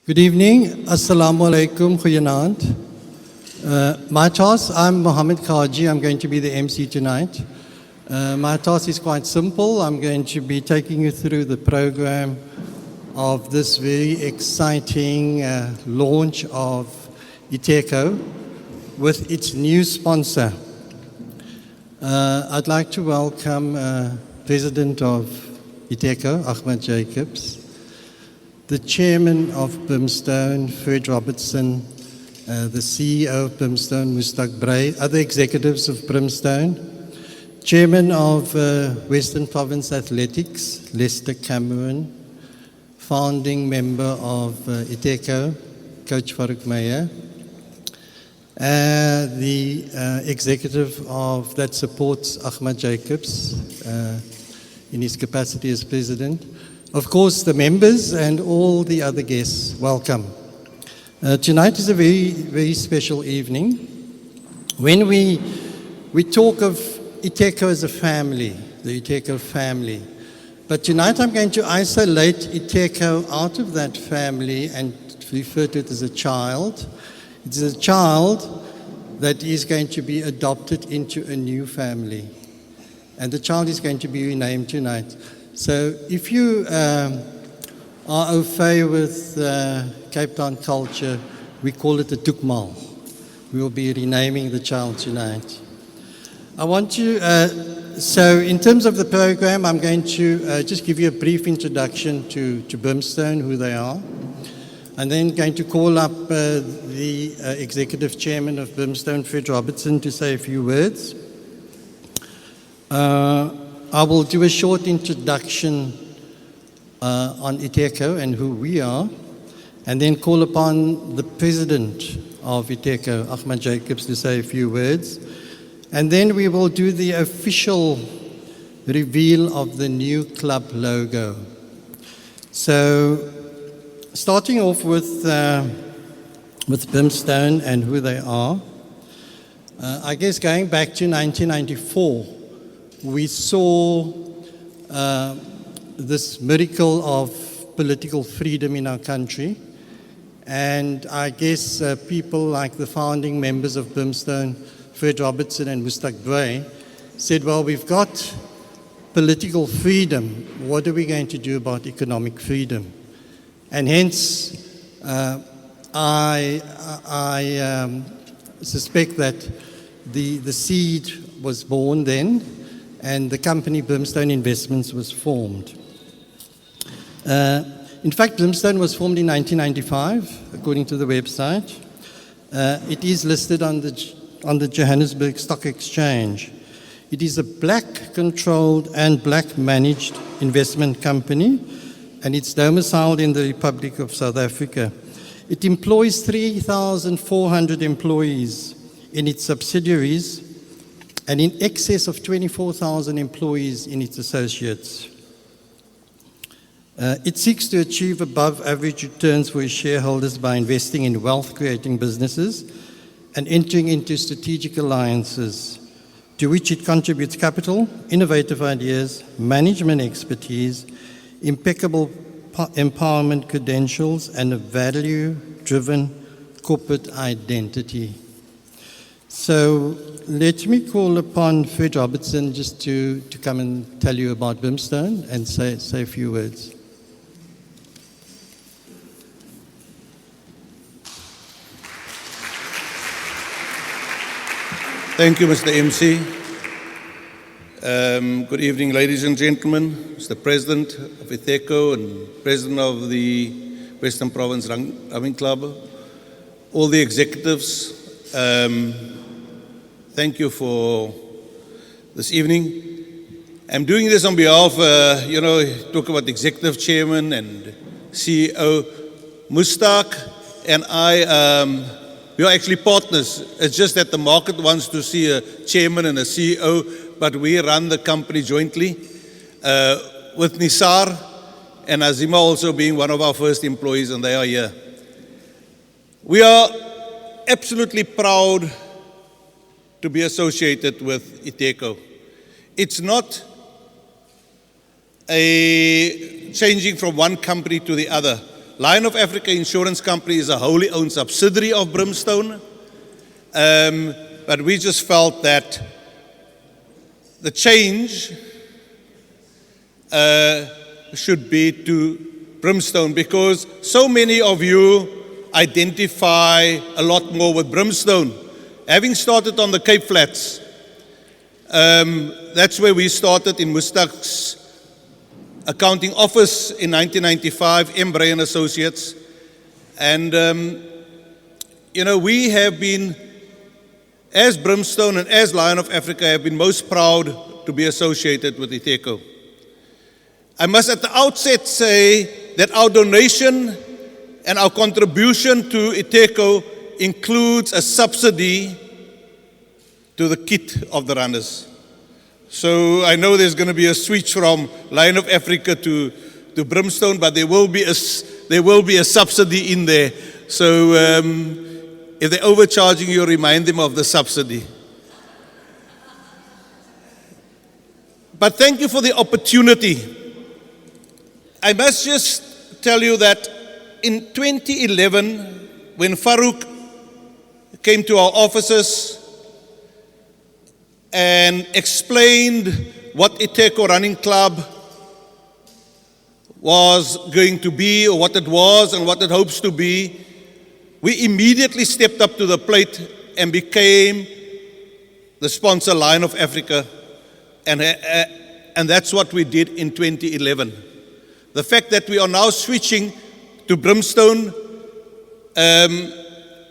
Good evening. Assalamu alaikum. Goeienaand. My task, I'm Mohammed Kaji. I'm going to be the MC tonight. My task is quite simple. I'm going to be taking you through the program of this very exciting launch of Itheko with its new sponsor. I'd like to welcome President of Itheko, Ahmed Jacobs, the Chairman of Brimstone, Fred Robertson, the CEO of Brimstone, Mustak Bray, other executives of Brimstone, Chairman of Western Province Athletics, Lester Cameron, founding member of Itheko, Coach Farouk Meyer, the executive of that supports Ahmed Jacobs in his capacity as president. Of course, the members and all the other guests, welcome. Tonight is a very, very special evening. When we talk of Itheko as a family, the Itheko family, but tonight I'm going to isolate Itheko out of that family and refer to it as a child. It's a child that is going to be adopted into a new family. And the child is going to be renamed tonight. So if you are au fait with Cape Town culture, we call it a tukmal. We will be renaming the child tonight. I want to, so in terms of the program, I'm going to just give you a brief introduction to Brimstone, who they are. I'm then going to call up the Executive Chairman of Brimstone, Fred Robertson, to say a few words. I will do a short introduction on Itheko and who we are, and then call upon the president of Itheko, Ahmed Jacobs, to say a few words. And then we will do the official reveal of the new club logo. So, starting off with Brimstone and who they are, I guess going back to 1994, we saw this miracle of political freedom in our country. And I guess people like the founding members of Brimstone, Fred Robertson and Mustak Bray, said, well, we've got political freedom. What are we going to do about economic freedom? And hence, I suspect that the seed was born then, and the company Brimstone Investments was formed. In fact, Brimstone was formed in 1995, according to the website. It is listed on the Johannesburg Stock Exchange. It is a black-controlled and black-managed investment company, and it's domiciled in the Republic of South Africa. It employs 3,400 employees in its subsidiaries and in excess of 24,000 employees in its associates. It seeks to achieve above-average returns for its shareholders by investing in wealth-creating businesses and entering into strategic alliances, to which it contributes capital, innovative ideas, management expertise, impeccable empowerment credentials, and a value-driven corporate identity. So let me call upon Fred Robertson just to come and tell you about Brimstone and say a few words. Thank you, Mr. MC. Good evening, ladies and gentlemen, Mr. President of Itheko and President of the Western Province Rowing Club, all the executives. Thank you for this evening. I'm doing this on behalf, talk about Executive Chairman and CEO Mustak and I. We are actually partners. It's just that the market wants to see a chairman and a CEO, but we run the company jointly with Nisar and Azima also being one of our first employees, and they are here. We are absolutely proud to be associated with Itheko. It's not a changing from one company to the other. Lion of Africa Insurance Company is a wholly owned subsidiary of Brimstone. But we just felt that the change should be to Brimstone, because so many of you identify a lot more with Brimstone. Having started on the Cape Flats, that's where we started in Mustak's accounting office in 1995, M. Bray and Associates. And, we have been, as Brimstone and as Lion of Africa, have been most proud to be associated with Itheko. I must at the outset say that our donation and our contribution to Itheko includes a subsidy to the kit of the runners. So I know there's going to be a switch from Lion of Africa to Brimstone, but there will be a subsidy in there. So if they're overcharging you, remind them of the subsidy. But thank you for the opportunity. I must just tell you that in 2011, when Farouk came to our offices and explained what Itheko Running Club was going to be, or what it was and what it hopes to be, we immediately stepped up to the plate and became the sponsor Lion of Africa, and that's what we did in 2011. The fact that we are now switching to Brimstone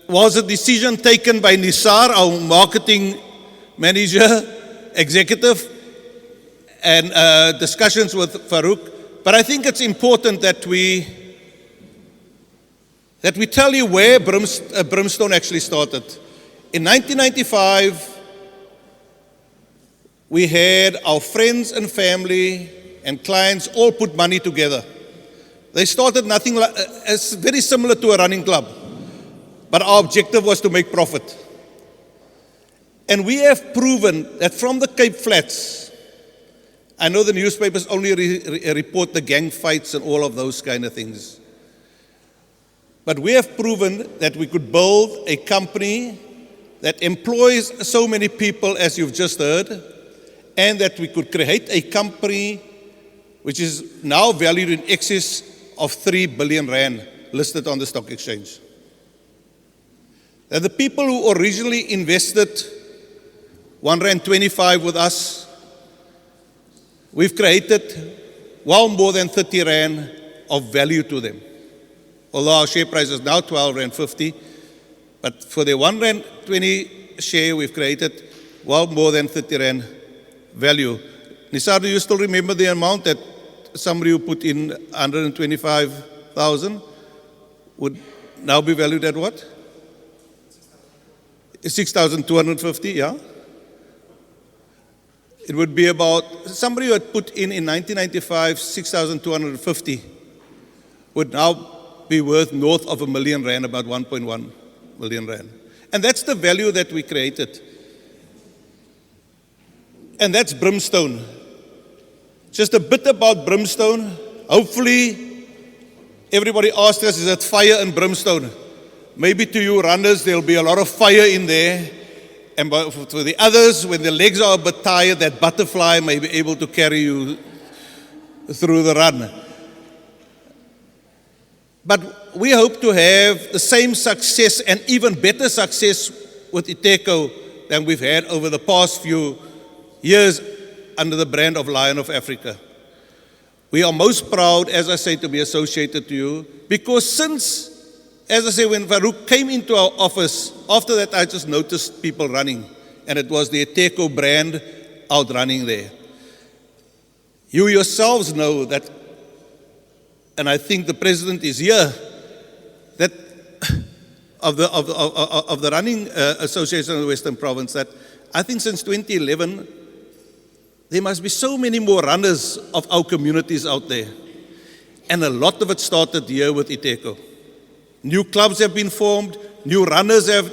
was a decision taken by Nisar, our marketing manager, executive, and discussions with Farouk. But I think it's important that we tell you where Brimstone actually started. In 1995, we had our friends and family and clients all put money together. They started nothing like, as very similar to a running club, but our objective was to make profit. And we have proven that from the Cape Flats, I know the newspapers only report the gang fights and all of those kind of things, but we have proven that we could build a company that employs so many people, as you've just heard, and that we could create a company which is now valued in excess of 3 billion rand, listed on the stock exchange. And the people who originally invested 1.25 rand with us, we've created well more than 30 rand of value to them. Although our share price is now 12.50 rand, but for the 1.20 rand share, we've created well more than 30 rand value. Nisar, do you still remember the amount that somebody who put in 125,000 would now be valued at what? 6,250, yeah? It would be about, somebody who had put in 1995, 6,250 would now be worth north of 1 million rand, about 1.1 million rand. And that's the value that we created. And that's Brimstone. Just a bit about Brimstone. Hopefully, everybody asked us, is it fire in Brimstone? Maybe to you runners, there'll be a lot of fire in there. And for the others, when their legs are a bit tired, that butterfly may be able to carry you through the run. But we hope to have the same success and even better success with Itheko than we've had over the past few years under the brand of Lion of Africa. We are most proud, as I say, to be associated to you, because since, as I say, when Farouk came into our office, after that I just noticed people running, and it was the Itheko brand out running there. You yourselves know that, and I think the president is here, that of the running association of the Western Province, that I think since 2011, there must be so many more runners of our communities out there. And a lot of it started here with Itheko. New clubs have been formed, new runners have,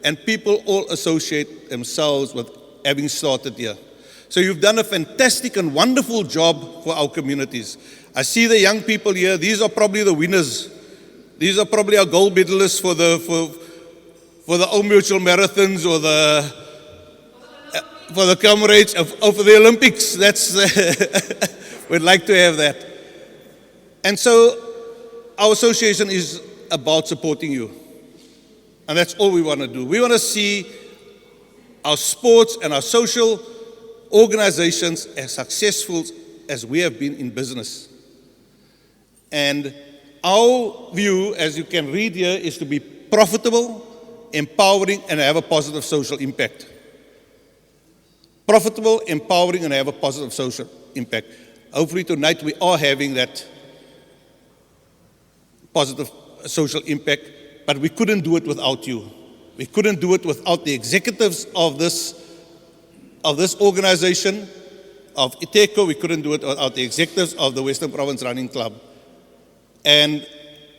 and people all associate themselves with having started here. So you've done a fantastic and wonderful job for our communities. I see the young people here. These are probably the winners. These are probably our gold medalists for the Old Mutual Marathons or for the comrades for the Olympics. That's we'd like to have that. And so our association is about supporting you. And that's all we want to do. We want to see our sports and our social organizations as successful as we have been in business. And our view, as you can read here, is to be profitable, empowering, and have a positive social impact. Profitable, empowering, and have a positive social impact. Hopefully tonight we are having that positive social impact, but we couldn't do it without you. We couldn't do it without the executives of this organization, of Itheko. We couldn't do it without the executives of the Western Province Running Club. And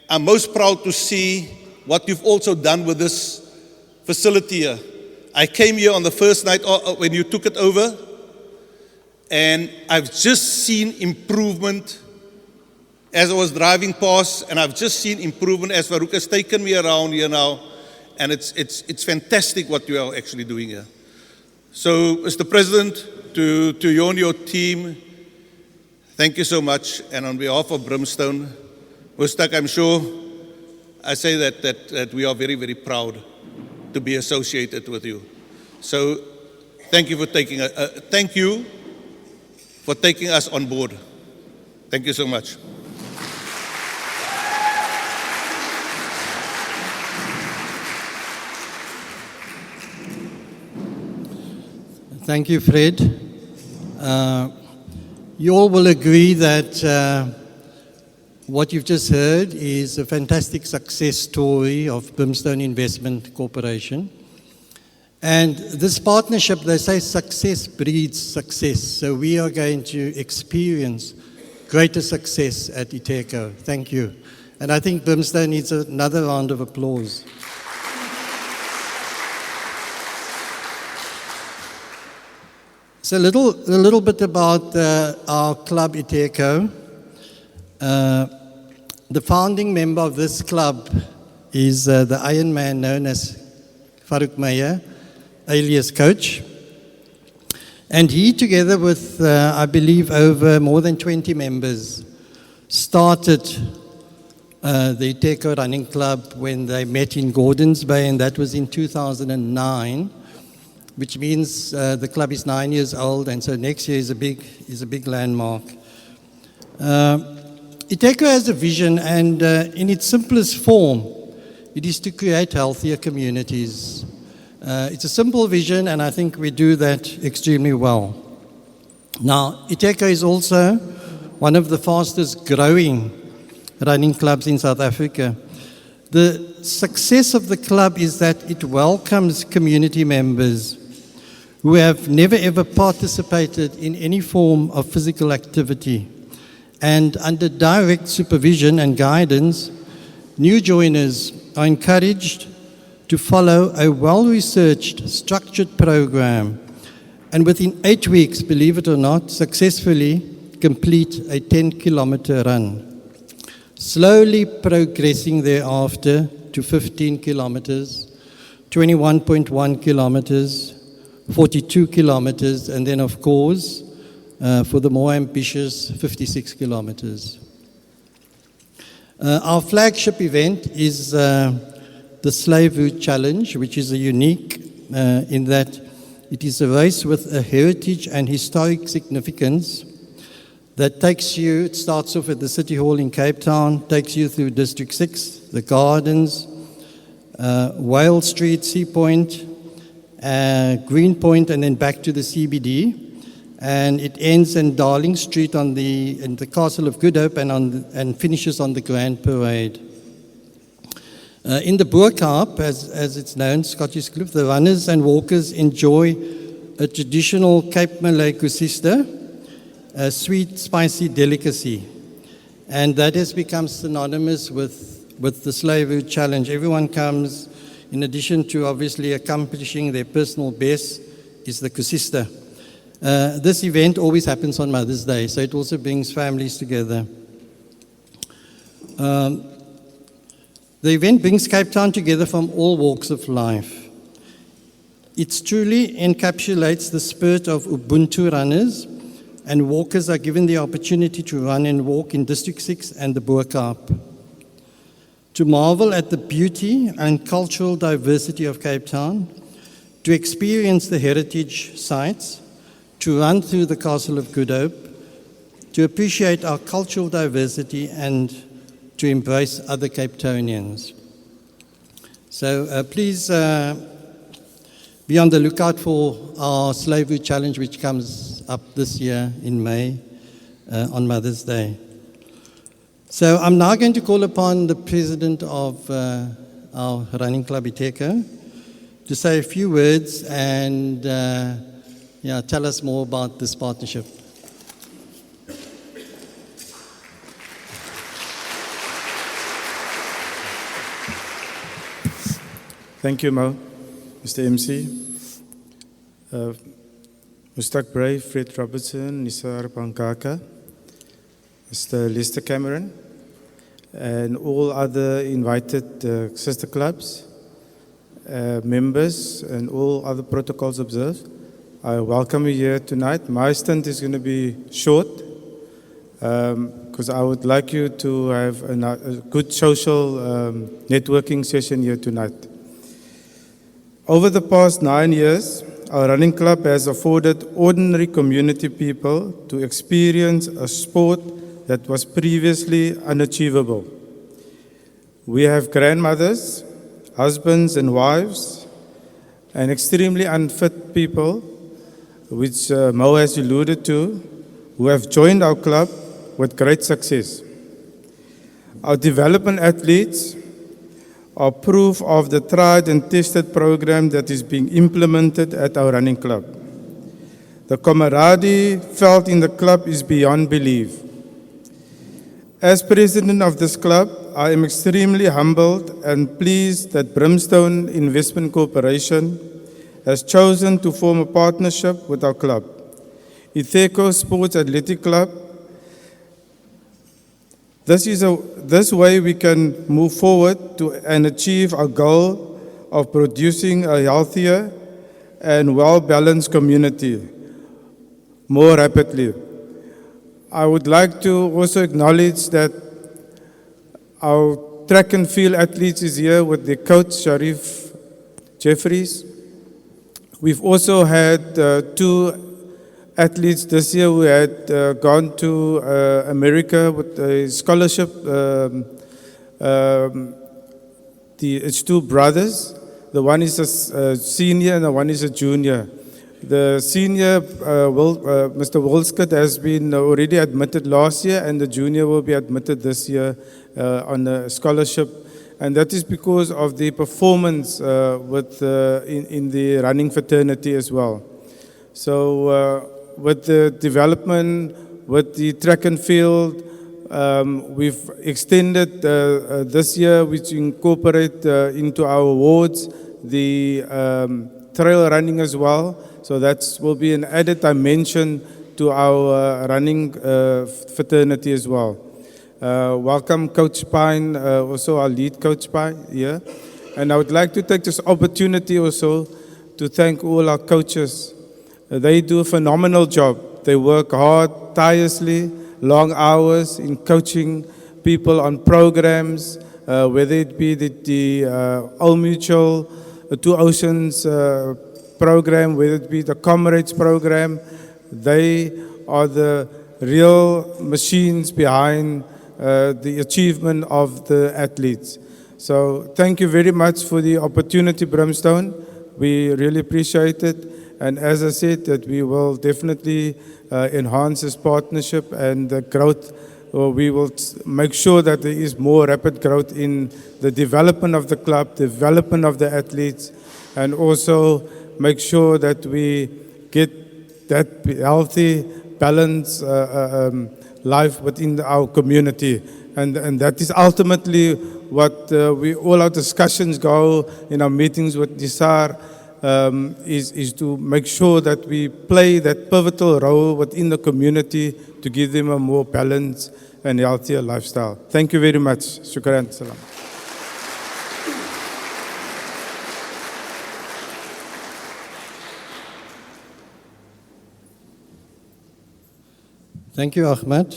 I'm most proud to see what you've also done with this facility here. I came here on the first night when you took it over, and I've just seen improvement as I was driving past, and I've just seen improvement as Farouk has taken me around here now, and it's fantastic what you are actually doing here. So, Mr. President, to you and your team, thank you so much, and on behalf of Brimstone, Mustak, I'm sure I say that we are very, very proud to be associated with you. So, thank you for taking us on board. Thank you so much. Thank you, Fred. You all will agree that what you've just heard is a fantastic success story of Brimstone Investment Corporation. And this partnership, they say success breeds success. So we are going to experience greater success at Itheko. Thank you. And I think Brimstone needs another round of applause. So a little bit about our club Itheko. The founding member of this club is the Iron Man known as Farouk Meyer, alias Coach. And he, together with, I believe, over more than 20 members, started the Itheko Running Club when they met in Gordons Bay, and that was in 2009. Which means the club is 9 years old, and so next year is a big landmark. Itheko has a vision, and in its simplest form, it is to create healthier communities. It's a simple vision, and I think we do that extremely well. Now, Itheko is also one of the fastest growing running clubs in South Africa. The success of the club is that it welcomes community members who have never ever participated in any form of physical activity. And under direct supervision and guidance, new joiners are encouraged to follow a well-researched, structured program, and within 8 weeks, believe it or not, successfully complete a 10-kilometer run, slowly progressing thereafter to 15 kilometers, 21.1 kilometers, 42 kilometers, and then, of course, for the more ambitious, 56 kilometers. Our flagship event is the Slave Route Challenge, which is a unique in that it is a race with a heritage and historic significance that takes you, it starts off at the City Hall in Cape Town, takes you through District 6, the Gardens, Whale Street, Sea Point, Greenpoint, and then back to the CBD. And it ends in Darling Street in the Castle of Good Hope and finishes on the Grand Parade. In the Boerkaap, as it's known, Scottish Kloof, the runners and walkers enjoy a traditional Cape Malay kusista, a sweet, spicy delicacy. And that has become synonymous with the Slave Route Challenge. Everyone comes, in addition to obviously accomplishing their personal best, is the kusista. This event always happens on Mother's Day, so it also brings families together. The event brings Cape Town together from all walks of life. It truly encapsulates the spirit of Ubuntu runners, and walkers are given the opportunity to run and walk in District 6 and the Boerkaap, to marvel at the beauty and cultural diversity of Cape Town, to experience the heritage sites, to run through the Castle of Good Hope, to appreciate our cultural diversity and to embrace other Cape Townians. So please be on the lookout for our Slavery Challenge, which comes up this year in May on Mother's Day. So I'm now going to call upon the president of our running club, Itheko, to say a few words and tell us more about this partnership. Thank you, Mo, Mr. MC. Mustak Bray, Fred Robertson, Nisar Pankaka, Mr. Lester Cameron, and all other invited sister clubs, members, and all other protocols observed. I welcome you here tonight. My stint is going to be short because I would like you to have a good social networking session here tonight. Over the past 9 years, our running club has afforded ordinary community people to experience a sport that was previously unachievable. We have grandmothers, husbands and wives, and extremely unfit people, which Mo has alluded to, who have joined our club with great success. Our development athletes are proof of the tried and tested program that is being implemented at our running club. The camaraderie felt in the club is beyond belief. As president of this club, I am extremely humbled and pleased that Brimstone Investment Corporation has chosen to form a partnership with our club. Itheko Sport Athletic Club. This way we can move forward and achieve our goal of producing a healthier and well-balanced community more rapidly. I would like to also acknowledge that our track and field athletes is here with their coach, Sharif Jeffries. We've also had 2 athletes this year who had gone to America with a scholarship. It's 2 brothers. The one is a senior and the one is a junior. The senior, Mr. Wolskut, has been already admitted last year, and the junior will be admitted this year on a scholarship. And that is because of the performance in the running fraternity as well. So with the development, with the track and field, we've extended this year, which incorporate into our awards, the trail running as well. So that will be an added dimension to our running fraternity as well. Welcome Coach Pine, also our lead Coach Pine here. And I would like to take this opportunity also to thank all our coaches. They do a phenomenal job. They work hard, tirelessly, long hours in coaching people on programs, whether it be the Old Mutual, Two Oceans program, whether it be the Comrades program. They are the real machines behind the achievement of the athletes. So thank you very much for the opportunity, Brimstone. We really appreciate it. And as I said, that we will definitely enhance this partnership and the growth. We will make sure that there is more rapid growth in the development of the club, development of the athletes, and also make sure that we get that healthy, balanced life within our community. And that is ultimately what all our discussions go in our meetings with Nisar is to make sure that we play that pivotal role within the community to give them a more balanced and healthier lifestyle. Thank you very much. Shukran. Salam. Thank you, Ahmad.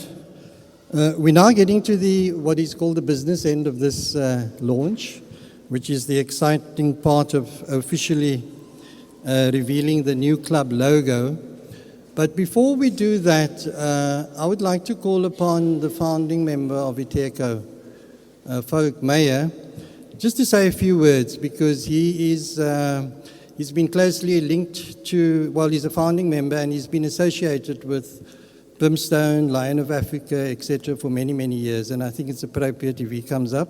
We're now getting to what is called the business end of this launch, which is the exciting part of officially revealing the new club logo. But before we do that, I would like to call upon the founding member of Itheko, Folk Meyer, just to say a few words, because he's been closely linked to, well, he's a founding member and he's been associated with Brimstone, Lion of Africa, etc. for many, many years. And I think it's appropriate if he comes up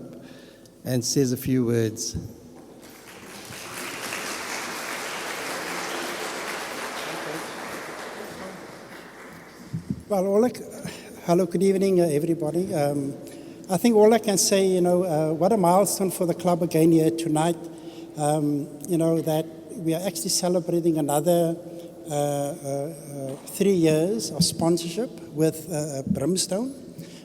and says a few words. Well, hello, good evening, everybody. I think all I can say, what a milestone for the club again here tonight. That we are actually celebrating another 3 years of sponsorship with Brimstone.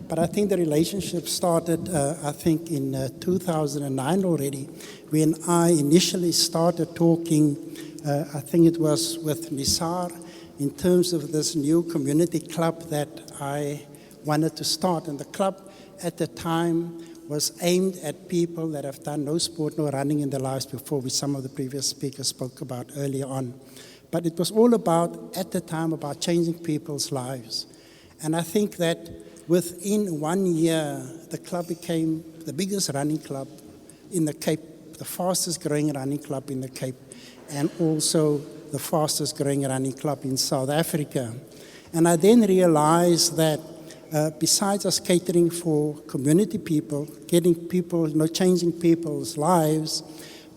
But I think the relationship started, in 2009 already, when I initially started talking, I think it was with Nisar, in terms of this new community club that I wanted to start. And the club at the time was aimed at people that have done no sport, no running in their lives before, which some of the previous speakers spoke about earlier on. But it was all about, at the time, about changing people's lives. And I think that within 1 year, the club became the biggest running club in the Cape, the fastest growing running club in the Cape, and also the fastest growing running club in South Africa. And I then realized that besides us catering for community people, getting people, changing people's lives,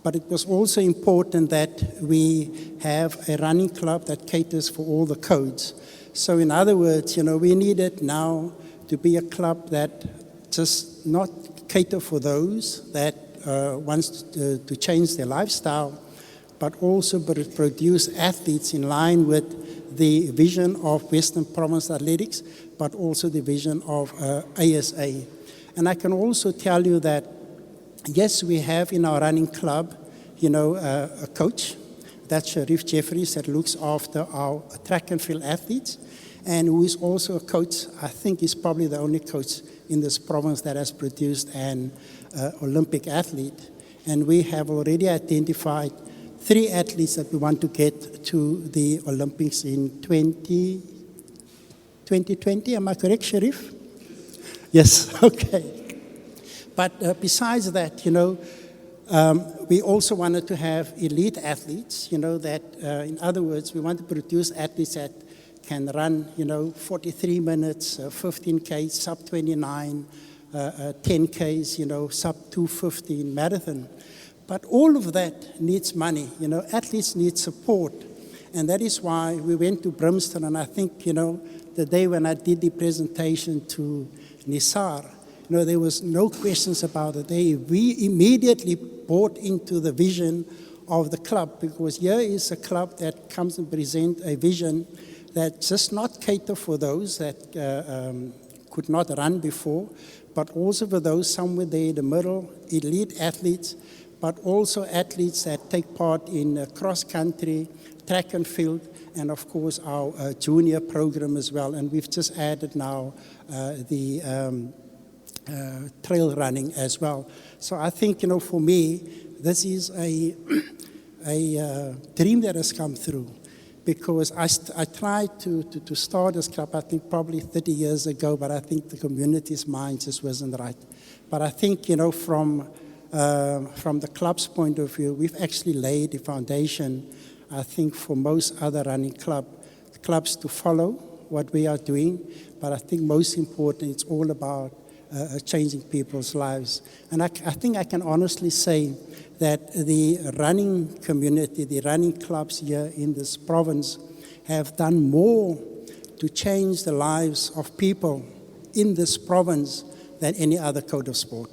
but it was also important that we have a running club that caters for all the codes. So in other words, we needed now to be a club that just not cater for those that wants to change their lifestyle, but also produce athletes in line with the vision of Western Province Athletics, but also the vision of ASA. And I can also tell you that yes, we have in our running club, a coach. That's Sharif Jeffries that looks after our track and field athletes, and who is also a coach. I think he's probably the only coach in this province that has produced an Olympic athlete. And we have already identified 3 athletes that we want to get to the Olympics in 2020. Am I correct, Sharif? Yes, okay. But besides that, we also wanted to have elite athletes, that, in other words, we want to produce athletes that can run, 43 minutes, 15Ks, sub 29, 10Ks, sub 215 marathon. But all of that needs money. Athletes need support. And that is why we went to Brimstone. And I think, the day when I did the presentation to Nisar, there was no questions about it. We immediately bought into the vision of the club, because here is a club that comes and presents a vision that just not cater for those that could not run before, but also for those somewhere there in the middle, elite athletes, but also athletes that take part in cross country, track and field, and of course our junior program as well. And we've just added now the trail running as well. So I think, for me, this is a dream that has come through, because I tried to start this club, I think probably 30 years ago, but I think the community's mind just wasn't right. But I think, from the club's point of view, we've actually laid the foundation, I think, for most other running clubs to follow what we are doing. But I think most important, it's all about changing people's lives. And I think I can honestly say that the running community, the running clubs here in this province have done more to change the lives of people in this province than any other code of sport.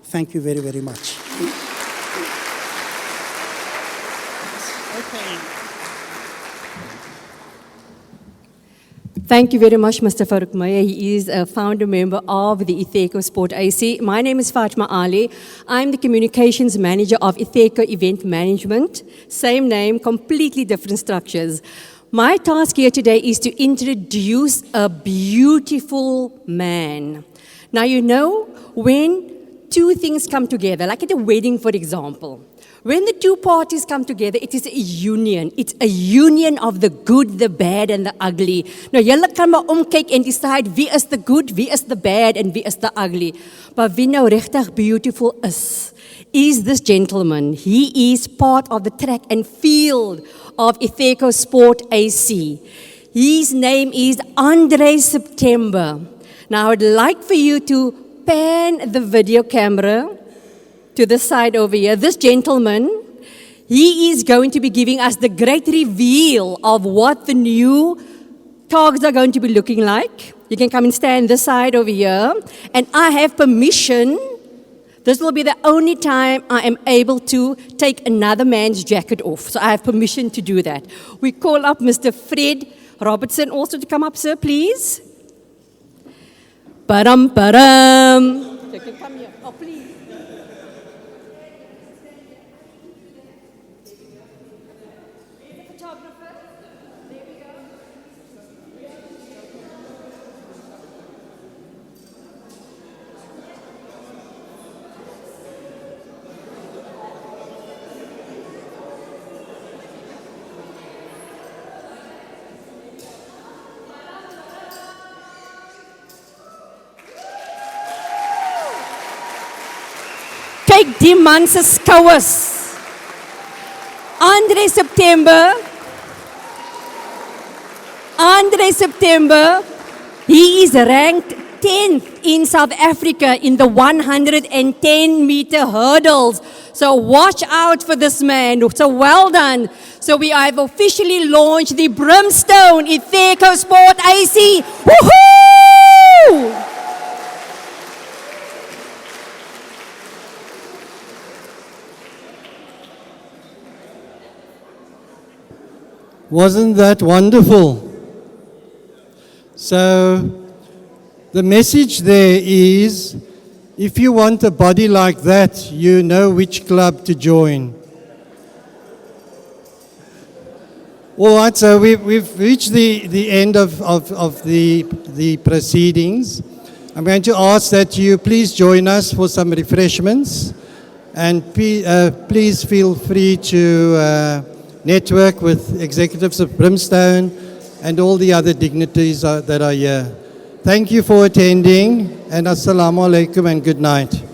Thank you very, very much. campaign. Thank you very much, Mr. Farouk Meyer. He is a founder member of the Itheko Sport AC. My name is Fatima Ali. I'm the communications manager of Itheko Event Management. Same name, completely different structures. My task here today is to introduce a beautiful man. Now, you know, when two things come together, like at a wedding, for example, when the two parties come together, it is a union. It's a union of the good, the bad, and the ugly. Nou, julle kan maar omkyk en decide wie is the good, wie is the bad, and wie is the ugly. But wie nou regtig beautiful is this gentleman. He is part of the track and field of Itheko Sport AC. His name is Andre September. Now, I would like for you to pan the video camera to the side over here. This gentleman, he is going to be giving us the great reveal of what the new tags are going to be looking like. You can come and stand this side over here. And I have permission. This will be the only time I am able to take another man's jacket off. So I have permission to do that. We call up Mr. Fred Robertson also to come up, sir, please. Param, param. You can come here. Oh, please. Kyk die man se skouers. Andre September, he is ranked 10th in South Africa in the 110-meter hurdles. So watch out for this man. So well done. So we have officially launched the Brimstone Itheko Sport AC. Woohoo! Wasn't that wonderful? So the message there is, if you want a body like that, you know which club to join. All right, so we've reached the end of the proceedings. I'm going to ask that you please join us for some refreshments, and please feel free to network with executives of Brimstone and all the other dignitaries that are here. Thank you for attending, and assalamu alaikum and good night.